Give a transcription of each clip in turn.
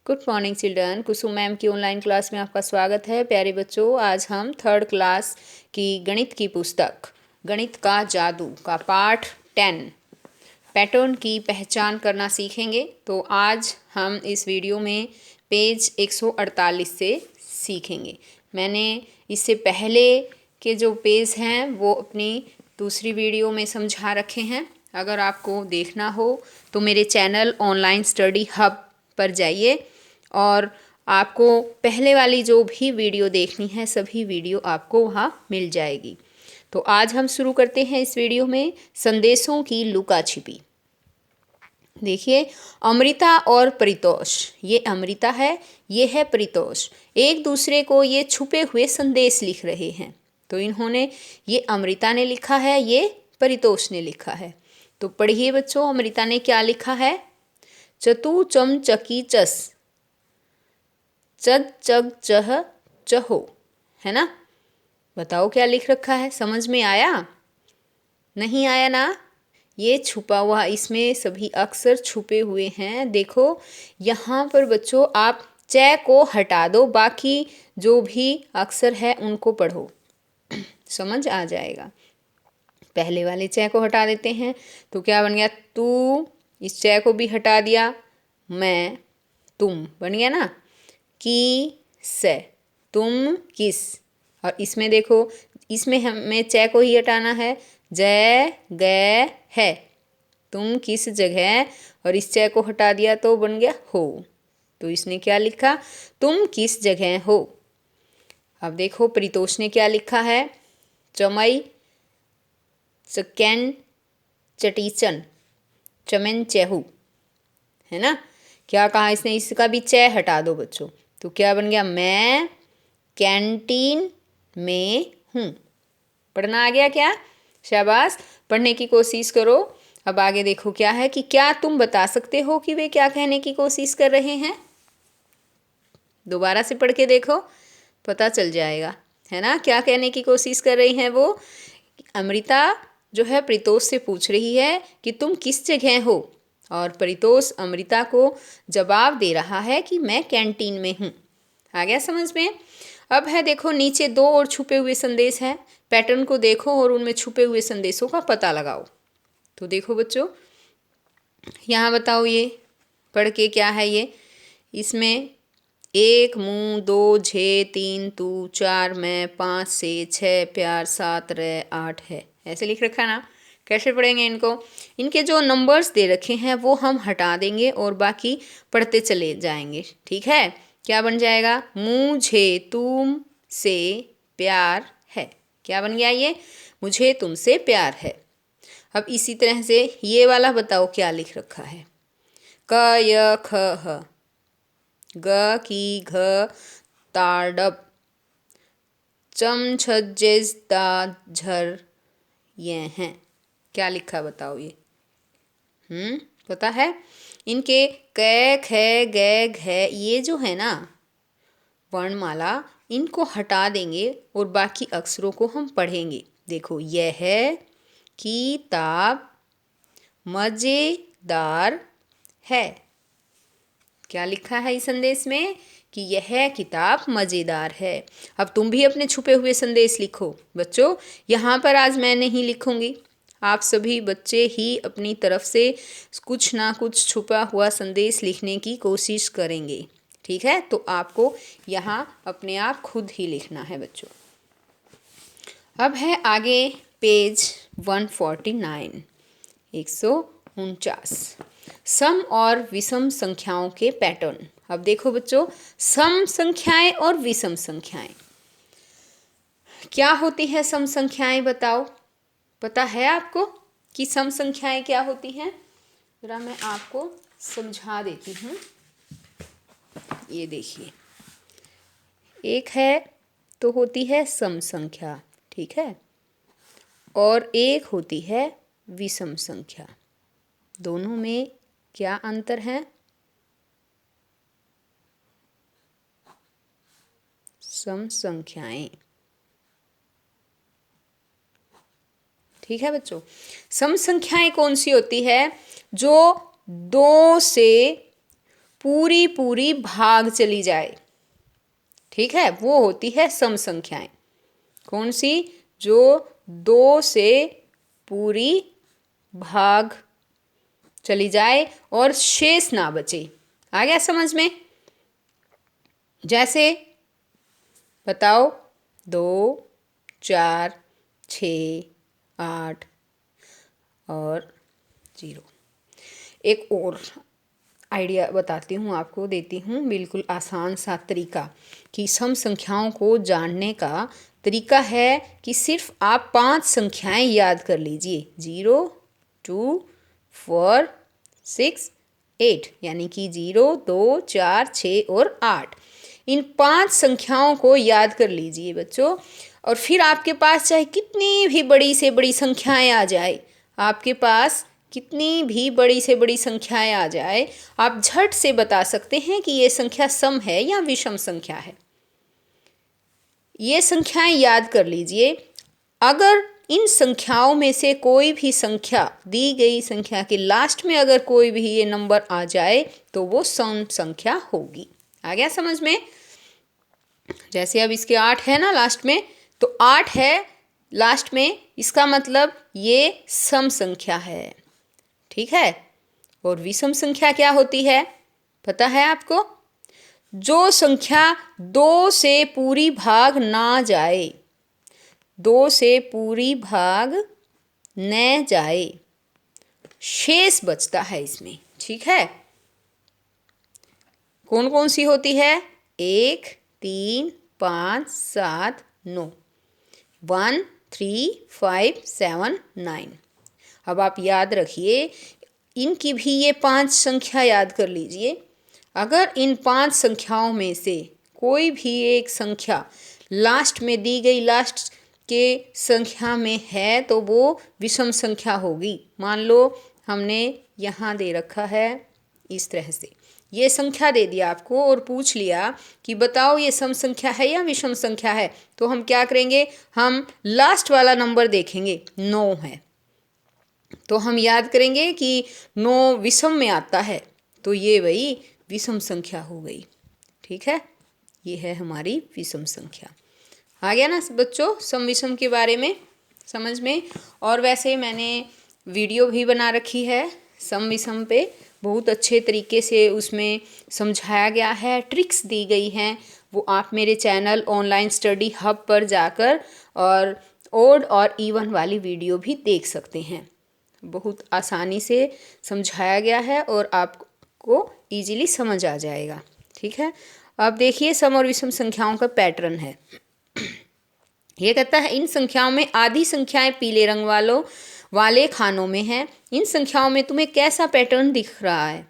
Good morning children. Kusum ma'am की online class में आपका स्वागत है। प्यारे बच्चों, आज हम थर्ड क्लास की गणित की पुस्तक गणित का जादू का पार्ट 10 पैटर्न की पहचान करना सीखेंगे। तो आज हम इस वीडियो में पेज 148 से सीखेंगे। मैंने इससे पहले के जो पेज हैं वो अपनी दूसरी वीडियो में समझा रखे हैं। अगर आपको देखना हो तो मेरे चैनल ऑनलाइन स्टडी हब पर जाइए और आपको पहले वाली जो भी वीडियो देखनी है सभी वीडियो आपको वहाँ मिल जाएगी। तो आज हम शुरू करते हैं इस वीडियो में संदेशों की लुका छिपी। देखिए, अमृता और परितोष, ये अमृता है, ये है परितोष, एक दूसरे को ये छुपे हुए संदेश लिख रहे हैं। तो इन्होंने, ये अमृता ने लिखा है, ये परितोष ने लिखा है। तो पढ़िए बच्चों, अमृता ने क्या लिखा है। चतु चम चकी चस चग चग चह चहो, है ना। बताओ क्या लिख रखा है, समझ में आया? नहीं आया ना। ये छुपा हुआ, इसमें सभी अक्षर छुपे हुए हैं। देखो यहाँ पर बच्चों, आप च को हटा दो, बाकी जो भी अक्षर है उनको पढ़ो, समझ आ जाएगा। पहले वाले च को हटा देते हैं तो क्या बन गया, तू, इस च को भी हटा दिया, मैं, तुम बन गया ना। की से, तुम किस, और इसमें देखो, इसमें हमें च को ही हटाना है, जय गए है, तुम किस जगह, और इस च को हटा दिया तो बन गया हो। तो इसने क्या लिखा, तुम किस जगह हो। अब देखो परितोष ने क्या लिखा है, चमई चकैन चटीचन चमेन चहू, है ना। क्या कहा इसने, इसका भी च हटा दो बच्चों, तो क्या बन गया, मैं कैंटीन में हूँ। पढ़ना आ गया क्या? शाबाश, पढ़ने की कोशिश करो। अब आगे देखो क्या है कि क्या तुम बता सकते हो कि वे क्या कहने की कोशिश कर रहे हैं। दोबारा से पढ़ के देखो, पता चल जाएगा, है ना। क्या कहने की कोशिश कर रही हैं वो। अमृता जो है परितोष से पूछ रही है कि तुम किस जगह हो, और परितोष अमृता को जवाब दे रहा है कि मैं कैंटीन में हूँ। आ गया समझ में। अब है देखो, नीचे दो और छुपे हुए संदेश हैं। पैटर्न को देखो और उनमें छुपे हुए संदेशों का पता लगाओ। तो देखो बच्चों, यहाँ बताओ ये पढ़ के क्या है ये। इसमें 1 मुँह 2 झे 3 तू 4 मैं 5 से 6 प्यार 7 रे 8 है, ऐसे लिख रखा ना। कैसे पढ़ेंगे इनको, इनके जो नंबर्स दे रखे हैं वो हम हटा देंगे और बाकी पढ़ते चले जाएंगे, ठीक है। क्या बन जाएगा, मुझे तुम से प्यार है। क्या बन गया ये, मुझे तुमसे प्यार है। अब इसी तरह से ये वाला बताओ क्या लिख रखा है। क य ख ह, ग की घ ताड़ब, चम छजेज दा झर ये हैं। क्या लिखा बताओ ये। पता है। इनके कै खे गे घे ये जो है ना वर्णमाला, इनको हटा देंगे और बाकी अक्षरों को हम पढ़ेंगे। देखो, यह किताब मज़ेदार है। क्या लिखा है इस संदेश में कि यह किताब मज़ेदार है। अब तुम भी अपने छुपे हुए संदेश लिखो बच्चों। यहाँ पर आज मैं नहीं लिखूंगी, आप सभी बच्चे ही अपनी तरफ से कुछ ना कुछ छुपा हुआ संदेश लिखने की कोशिश करेंगे, ठीक है। तो आपको यहाँ अपने आप खुद ही लिखना है बच्चों। अब है आगे पेज 149, 149, सम और विषम संख्याओं के पैटर्न। अब देखो बच्चों, सम संख्याएं और विषम संख्याएं क्या होती है। सम संख्याएं बताओ, पता है आपको कि सम संख्याएं क्या होती हैं? जरा मैं आपको समझा देती हूँ। ये देखिए, एक है तो होती है सम संख्या, ठीक है, और एक होती है विषम संख्या। दोनों में क्या अंतर है? सम संख्याएं, ठीक है बच्चों। सम संख्याएं कौन सी होती है? जो 2 से पूरी पूरी भाग चली जाए, ठीक है, वो होती है सम संख्याएं। कौन सी? जो 2 से पूरी भाग चली जाए और शेष ना बचे। आ गया समझ में? जैसे बताओ, 2, 4, 6, 8 और 0। एक और आइडिया बताती हूँ आपको, देती हूँ, बिल्कुल आसान सा तरीका कि सम संख्याओं को जानने का तरीका है कि सिर्फ आप 5 संख्याएं याद कर लीजिए, 0, 2, 4, 6, 8, यानी कि 0, 2, 4, 6 और 8। इन 5 संख्याओं को याद कर लीजिए बच्चों, और फिर आपके पास चाहे कितनी भी बड़ी से बड़ी संख्याएं आ जाए, आपके पास कितनी भी बड़ी से बड़ी संख्याएं आ जाए, आप झट से बता सकते हैं कि ये संख्या सम है या विषम संख्या है। ये संख्याएं याद कर लीजिए। अगर इन संख्याओं में से कोई भी संख्या, दी गई संख्या के लास्ट में अगर कोई भी ये नंबर आ जाए तो वो सम संख्या होगी। आ गया समझ में? जैसे अब इसके 8 है ना लास्ट में, तो 8 है लास्ट में, इसका मतलब ये सम संख्या है, ठीक है। और विषम संख्या क्या होती है, पता है आपको? जो संख्या 2 से पूरी भाग ना जाए, 2 से पूरी भाग न जाए, शेष बचता है इसमें, ठीक है। कौन कौन सी होती है? 1, 3, 5, 7, 9, 1, 3, 5, 7, 9। अब आप याद रखिए, इनकी भी ये 5 संख्या याद कर लीजिए। अगर इन 5 संख्याओं में से कोई भी एक संख्या लास्ट में दी गई, लास्ट के संख्या में है, तो वो विषम संख्या होगी। मान लो हमने यहाँ दे रखा है इस तरह से, ये संख्या दे दिया आपको और पूछ लिया कि बताओ ये सम संख्या है या विषम संख्या है, तो हम क्या करेंगे? हम लास्ट वाला नंबर देखेंगे, 9 है, तो हम याद करेंगे कि 9 विषम में आता है, तो ये वही विषम संख्या हो गई, ठीक है। ये है हमारी विषम संख्या। आ गया ना बच्चों सम विषम के बारे में समझ में? और वैसे मैंने वीडियो भी बना रखी है सम विषम पे, बहुत अच्छे तरीके से उसमें समझाया गया है, ट्रिक्स दी गई हैं। वो आप मेरे चैनल ऑनलाइन स्टडी हब पर जाकर और ओड और इवन वाली वीडियो भी देख सकते हैं। बहुत आसानी से समझाया गया है और आपको इजीली समझ आ जाएगा, ठीक है। अब देखिए सम और विषम संख्याओं का पैटर्न है। ये कहता है इन संख्याओं में आधी संख्याएं पीले रंग वाले खानों में हैं। इन संख्याओं में तुम्हें कैसा पैटर्न दिख रहा है?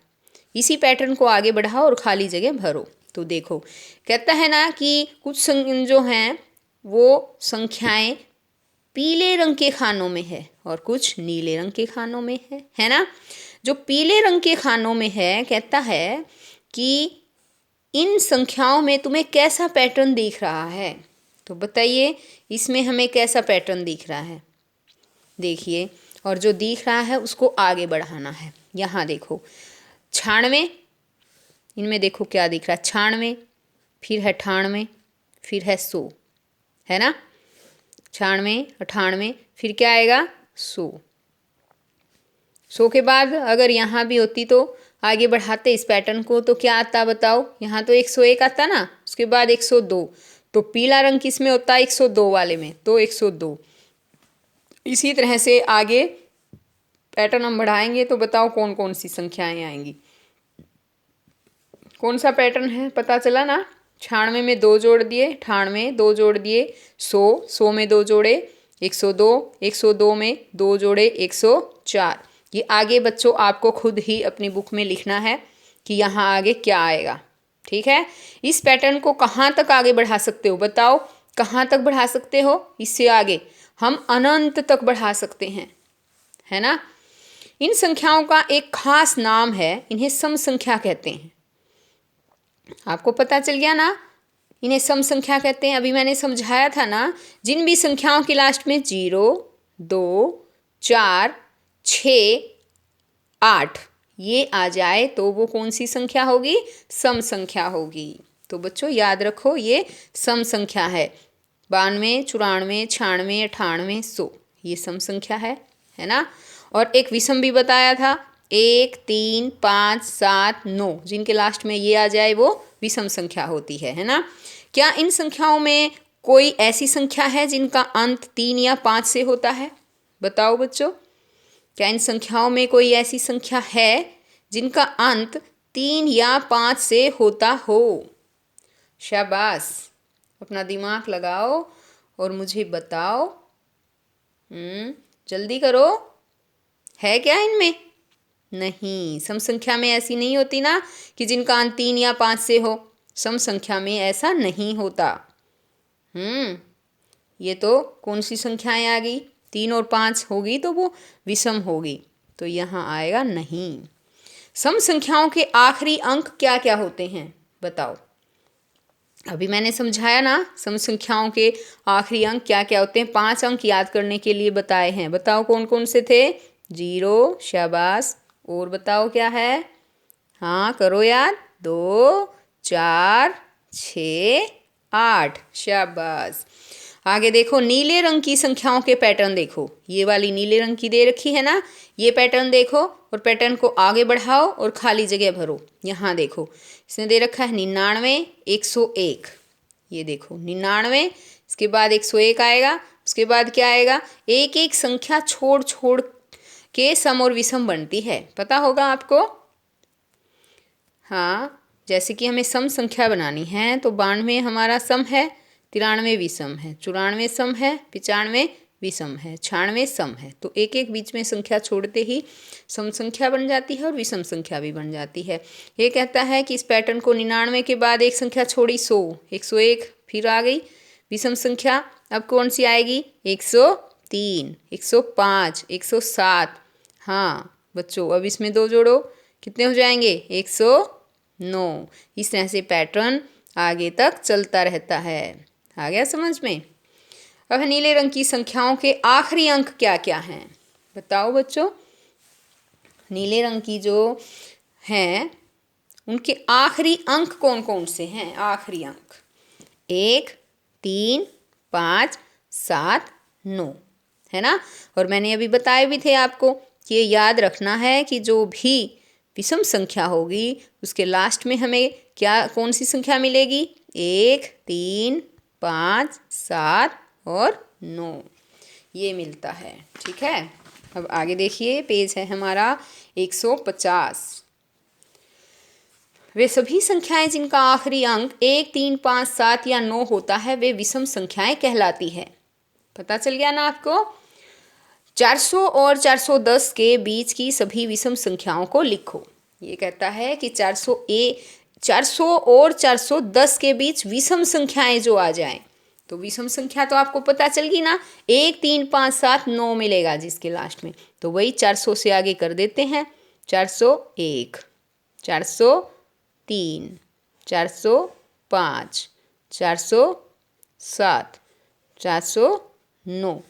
इसी पैटर्न को आगे बढ़ाओ और खाली जगह भरो। तो देखो कहता है ना कि कुछ जो हैं वो संख्याएं पीले रंग के खानों में है और कुछ नीले रंग के खानों में है ना। जो पीले रंग के खानों में है, कहता है कि इन संख्याओं में तुम्हें कैसा पैटर्न दिख रहा है? तो बताइए इसमें हमें कैसा पैटर्न दिख रहा है? देखिए, और जो दिख रहा है उसको आगे बढ़ाना है। यहाँ देखो 96, इनमें देखो क्या दिख रहा है, 96, फिर है 98, फिर है 100, है ना। 96, 98, फिर क्या आएगा? 100। 100 के बाद अगर यहाँ भी होती तो आगे बढ़ाते इस पैटर्न को, तो क्या आता बताओ? यहाँ तो 101 आता ना, उसके बाद 102, तो पीला रंग किस में होता है? 102 वाले में, तो 102। इसी तरह से आगे पैटर्न हम बढ़ाएंगे तो बताओ कौन कौन सी संख्याएं आएंगी। कौन सा पैटर्न है पता चला ना? 96 में 2 जोड़ दिए, 98 में 2 जोड़ दिए, 100 में 2 जोड़े, 102 में 2 जोड़े, 104। ये आगे बच्चों आपको खुद ही अपनी बुक में लिखना है कि यहाँ आगे क्या आएगा, ठीक है। इस पैटर्न को कहाँ तक आगे बढ़ा सकते हो बताओ? कहाँ तक बढ़ा सकते हो? इससे आगे हम अनंत तक बढ़ा सकते हैं, है ना। इन संख्याओं का एक खास नाम है, इन्हें सम संख्या कहते हैं। आपको पता चल गया ना, इन्हें सम संख्या कहते हैं। अभी मैंने समझाया था ना, जिन भी संख्याओं के लास्ट में 0, 2, 4, 6, 8 ये आ जाए तो वो कौन सी संख्या होगी? सम संख्या होगी। तो बच्चों याद रखो ये सम संख्या है। 92, 94, 96, 98, 100 ये सम संख्या है ना। और एक विषम भी बताया था, 1, 3, 5, 7, 9 जिनके लास्ट में ये आ जाए वो विषम संख्या होती है ना। क्या इन संख्याओं में कोई ऐसी संख्या है जिनका अंत 3 या 5 से होता है? बताओ बच्चों, क्या इन संख्याओं में कोई ऐसी संख्या है जिनका अंत 3 या 5 से होता हो? शाबाश, अपना दिमाग लगाओ और मुझे बताओ। जल्दी करो, है क्या इनमें? नहीं, सम संख्या में ऐसी नहीं होती ना कि जिनका अंत 3 या 5 से हो। सम संख्या में ऐसा नहीं होता। ये तो कौन सी संख्याएं आ गई? 3 और 5 होगी तो वो विषम होगी, तो यहाँ आएगा नहीं। सम संख्याओं के आखिरी अंक क्या क्या होते हैं बताओ? अभी मैंने समझाया ना सम संख्याओं के आखिरी अंक क्या क्या होते हैं। 5 अंक याद करने के लिए बताए हैं। बताओ कौन कौन से थे? 0, शाबाश। और बताओ क्या है? हाँ करो याद। 2, 4, 6, 8, शाबाश। आगे देखो, नीले रंग की संख्याओं के पैटर्न देखो। ये वाली नीले रंग की दे रखी है ना, ये पैटर्न देखो और पैटर्न को आगे बढ़ाओ और खाली जगह भरो। यहाँ देखो, इसने दे रखा है 99, 101। ये देखो 99, इसके बाद 101 आएगा, उसके बाद क्या आएगा? एक एक संख्या छोड़ छोड़ के सम और विषम बनती है, पता होगा आपको। हाँ, जैसे कि हमें सम संख्या बनानी है तो 92 हमारा सम है, 93 विषम है, 94 सम है, 95 विषम है, 96 सम है। तो एक एक बीच में संख्या छोड़ते ही सम संख्या बन जाती है और विषम संख्या भी बन जाती है। ये कहता है कि इस पैटर्न को 99 के बाद एक संख्या छोड़ी 100, 101 फिर आ गई विषम संख्या। अब कौन सी आएगी? 103, 105, 107। हाँ बच्चों, अब इसमें 2 जोड़ो, कितने हो जाएंगे? 109। इस तरह से पैटर्न आगे तक चलता रहता है। आ गया समझ में? अब नीले रंग की संख्याओं के आखिरी अंक क्या क्या हैं बताओ बच्चों? नीले रंग की जो हैं उनके आखिरी अंक कौन कौन से हैं? आखिरी अंक 1, 3, 5, 7, 9 है ना। और मैंने अभी बताए भी थे आपको कि ये याद रखना है कि जो भी विषम संख्या होगी उसके लास्ट में हमें क्या कौन सी संख्या मिलेगी? 1, 3, 5, 7 और 9 ये मिलता है। ठीक है, अब आगे देखिए, पेज है हमारा 150। वे सभी संख्याएं जिनका आखिरी अंक 1, 3, 5, 7 या 9 होता है वे विषम संख्याएं कहलाती है। पता चल गया ना आपको? 400 और 410 के बीच की सभी विषम संख्याओं को लिखो। ये कहता है कि 400 और 410 के बीच विषम संख्याएं जो आ जाएं, तो विषम संख्या तो आपको पता चल गई ना, 1, 3, 5, 7, 9 मिलेगा जिसके लास्ट में, तो वही 400 से आगे कर देते हैं। 401, 403, 405, 407, 409,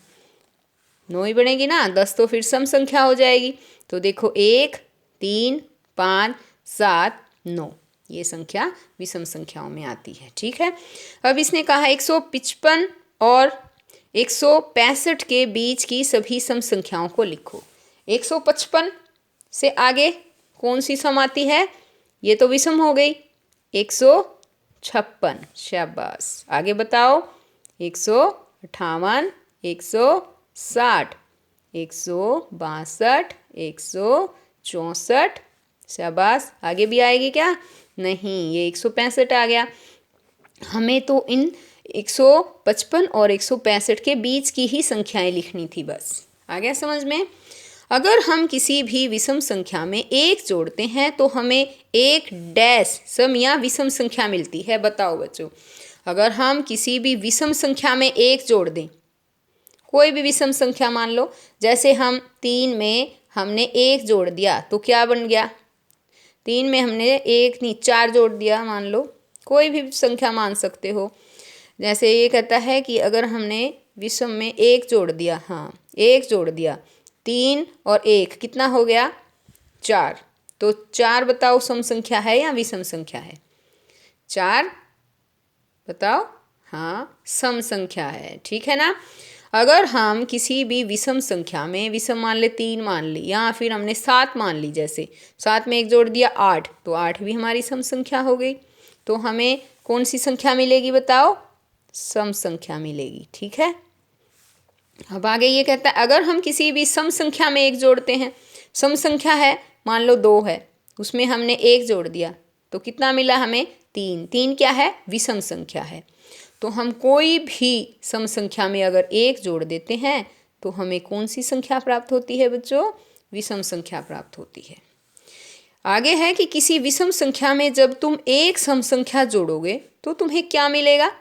9 ही बनेगी ना, 10 तो फिर सम संख्या हो जाएगी। तो देखो 1, 3, 5, 7, 9 ये संख्या विषम संख्याओं में आती है। ठीक है, अब इसने कहा 155 और 165 के बीच की सभी सम संख्याओं को लिखो। 155 से आगे कौन सी सम आती है? ये तो विषम हो गई, 156, शाबाश। आगे बताओ, 158, 160, 162, 164, शाबाश। आगे भी आएगी क्या? नहीं, ये 165 आ गया। हमें तो इन 155 और 165 के बीच की ही संख्याएं लिखनी थी बस। आ गया समझ में? अगर हम किसी भी विषम संख्या में 1 जोड़ते हैं तो हमें एक डैश सम या विषम संख्या मिलती है। बताओ बच्चों, अगर हम किसी भी विषम संख्या में 1 जोड़ दें, कोई भी विषम संख्या मान लो, जैसे हम 3 में हमने 1 जोड़ दिया तो क्या बन गया? 3 में हमने 1 नहीं 4 जोड़ दिया, मान लो, कोई भी संख्या मान सकते हो। जैसे ये कहता है कि अगर हमने विषम में 1 जोड़ दिया, हाँ 1 जोड़ दिया, 3 और 1 कितना हो गया? 4, तो 4 बताओ सम संख्या है या विषम संख्या है? 4 बताओ, हाँ सम संख्या है, ठीक है ना। अगर हम किसी भी विषम संख्या में, विषम मान ले 3 मान ली, या फिर हमने 7 मान ली, जैसे 7 में 1 जोड़ दिया 8, तो 8 भी हमारी सम संख्या हो गई। तो हमें कौन सी संख्या मिलेगी बताओ? सम संख्या मिलेगी, ठीक है। अब आगे ये कहता है अगर हम किसी भी सम संख्या में 1 जोड़ते हैं, सम संख्या है मान लो 2 है, उसमें हमने 1 जोड़ दिया तो कितना मिला हमें? 3। 3 क्या है? विषम संख्या है। तो हम कोई भी सम संख्या में अगर 1 जोड़ देते हैं तो हमें कौन सी संख्या प्राप्त होती है बच्चों? विषम संख्या प्राप्त होती है। आगे है कि किसी विषम संख्या में जब तुम एक सम संख्या जोड़ोगे तो तुम्हें क्या मिलेगा?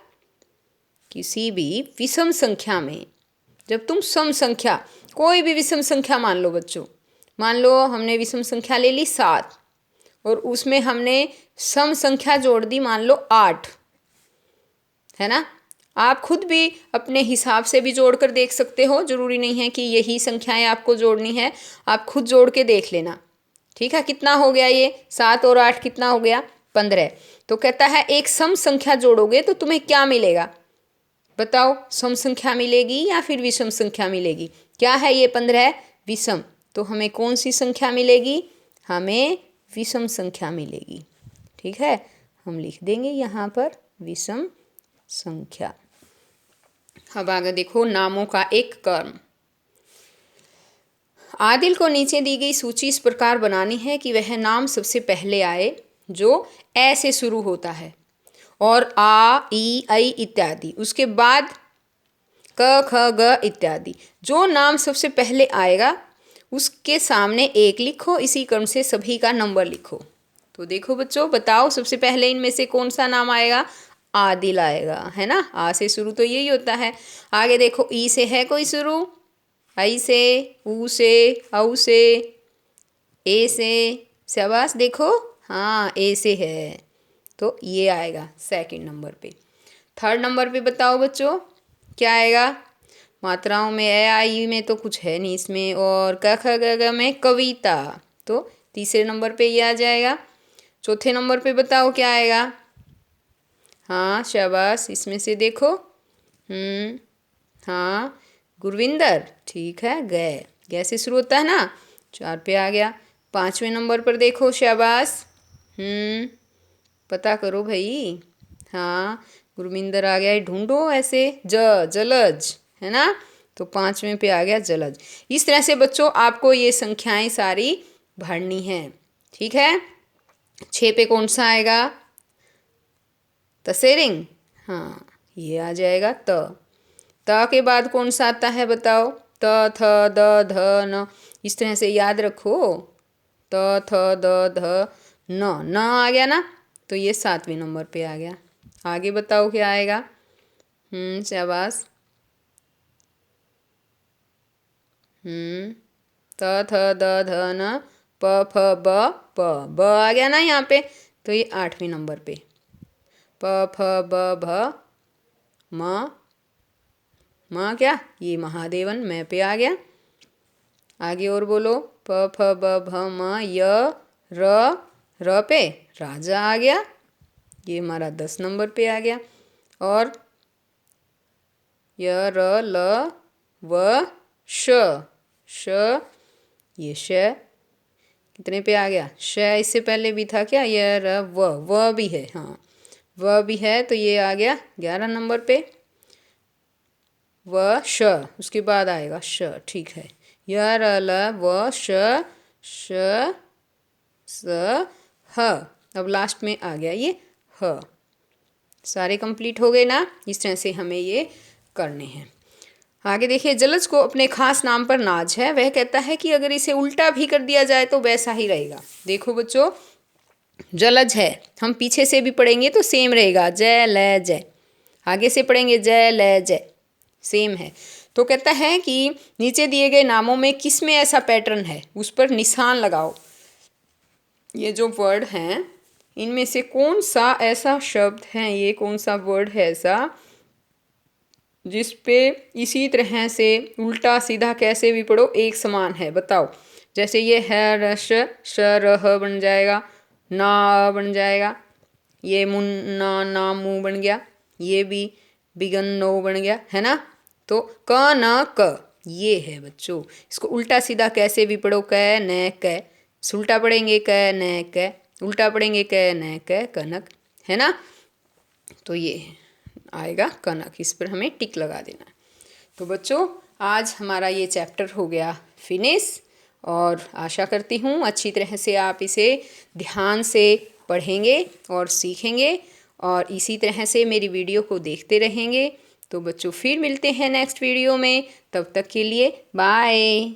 किसी भी विषम संख्या में जब तुम सम संख्या, कोई भी विषम संख्या मान लो बच्चों, मान लो हमने विषम संख्या ले ली 7 और उसमें हमने सम संख्या जोड़ दी मान लो 8, है ना। आप खुद भी अपने हिसाब से भी जोड़ कर देख सकते हो, जरूरी नहीं है कि यही संख्याएं आपको जोड़नी है, आप खुद जोड़ के देख लेना, ठीक है। कितना हो गया ये? 7 और 8 कितना हो गया? 15। तो कहता है एक सम संख्या जोड़ोगे तो तुम्हें क्या मिलेगा बताओ? सम संख्या मिलेगी या फिर विषम संख्या मिलेगी? क्या है ये? 15 विषम। तो हमें कौन सी संख्या मिलेगी? हमें विषम संख्या मिलेगी, ठीक है। हम लिख देंगे यहाँ पर विषम संख्या। अब आगे देखो नामों का एक कर्म। आदिल को नीचे दी गई सूची इस प्रकार बनानी है कि वह नाम सबसे पहले आए जो ए से शुरू होता है और आ, ई, ऐ इत्यादि, उसके बाद क, ख, ग इत्यादि। जो नाम सबसे पहले आएगा उसके सामने 1 लिखो, इसी क्रम से सभी का नंबर लिखो। तो देखो बच्चों, बताओ सबसे पहले इनमें से कौन सा नाम आएगा? आदिल आएगा, है ना। आ से शुरू तो यही होता है। आगे देखो ई से है कोई शुरू? ऐ से, ऊ से, औ से, ए से, शाबाश देखो, हाँ ए से है, तो ये आएगा सेकंड नंबर पे। थर्ड नंबर पे बताओ बच्चों क्या आएगा? मात्राओं में ए, आई में तो कुछ है नहीं इसमें, और क, ख, ग, घ में कविता, तो तीसरे नंबर पे ये आ जाएगा। चौथे नंबर पे बताओ क्या आएगा? हाँ शाबाश, इसमें से देखो, हाँ गुरविंदर, ठीक है। गए, गै से शुरू होता है ना। 4 पे आ गया। 5वें नंबर पर देखो, शाबाश, पता करो भाई। हाँ गुरविंदर आ गया। ढूंढो ऐसे, जलज, है ना। तो 5वें पे आ गया जलज। इस तरह से बच्चों आपको ये संख्याएं सारी भरनी है, ठीक है। 6 पे कौन सा आएगा? तसेरिंग, हाँ ये आ जाएगा त के बाद कौन सा आता है बताओ? त, थ, द, ध, न। इस तरह से याद रखो, त, थ, द, ध, न आ गया ना, तो ये 7वें नंबर पे आ गया। आगे बताओ क्या आएगा? शाबाश, त, थ, द, ध, न, प, फ, ब आ गया ना यहाँ पे, तो ये 8वें नंबर पे। प, फ, ब, भ, म क्या? ये महादेवन मैं पे आ गया। आगे और बोलो, प, फ, ब, भ, म, य, र पे राजा आ गया, ये हमारा 10 नंबर पे आ गया। और य, र, ल, व, श, ये श कितने पे आ गया? श इससे पहले भी था क्या? य, र, व भी है, हाँ व भी है, तो ये आ गया 11 नंबर पे। व, श, उसके बाद आएगा श, ठीक है। य, र, ल, व, श, स, ह। अब लास्ट में आ गया ये ह। सारे कंप्लीट हो गए ना। इस तरह से हमें ये करने हैं। आगे देखिए, जलज को अपने खास नाम पर नाज है। वह कहता है कि अगर इसे उल्टा भी कर दिया जाए तो वैसा ही रहेगा। देखो बच्चों, जलज है, हम पीछे से भी पढ़ेंगे तो सेम रहेगा, जय ल जय। आगे से पढ़ेंगे जय ल जय, सेम है। तो कहता है कि नीचे दिए गए नामों में किस में ऐसा पैटर्न है, उस पर निशान लगाओ। ये जो वर्ड हैं इनमें से कौन सा ऐसा शब्द है, ये कौन सा वर्ड है ऐसा जिस पे इसी तरह से उल्टा सीधा कैसे भी पढ़ो एक समान है, बताओ। जैसे ये है रश, श रह बन जाएगा, ना बन जाएगा, ये मुन्ना ना मुँह बन गया, ये भी बिगन नो बन गया, है ना। तो क न क ये है बच्चों। इसको उल्टा सीधा कैसे भी पढ़ो, क न क, उल्टा पढ़ेंगे क न क, उल्टा पढ़ेंगे क न क, कनक, है ना। तो ये आएगा कनक, इस पर हमें टिक लगा देना। तो बच्चों आज हमारा ये चैप्टर हो गया फिनिश, और आशा करती हूँ अच्छी तरह से आप इसे ध्यान से पढ़ेंगे और सीखेंगे, और इसी तरह से मेरी वीडियो को देखते रहेंगे। तो बच्चों फिर मिलते हैं नेक्स्ट वीडियो में, तब तक के लिए बाय।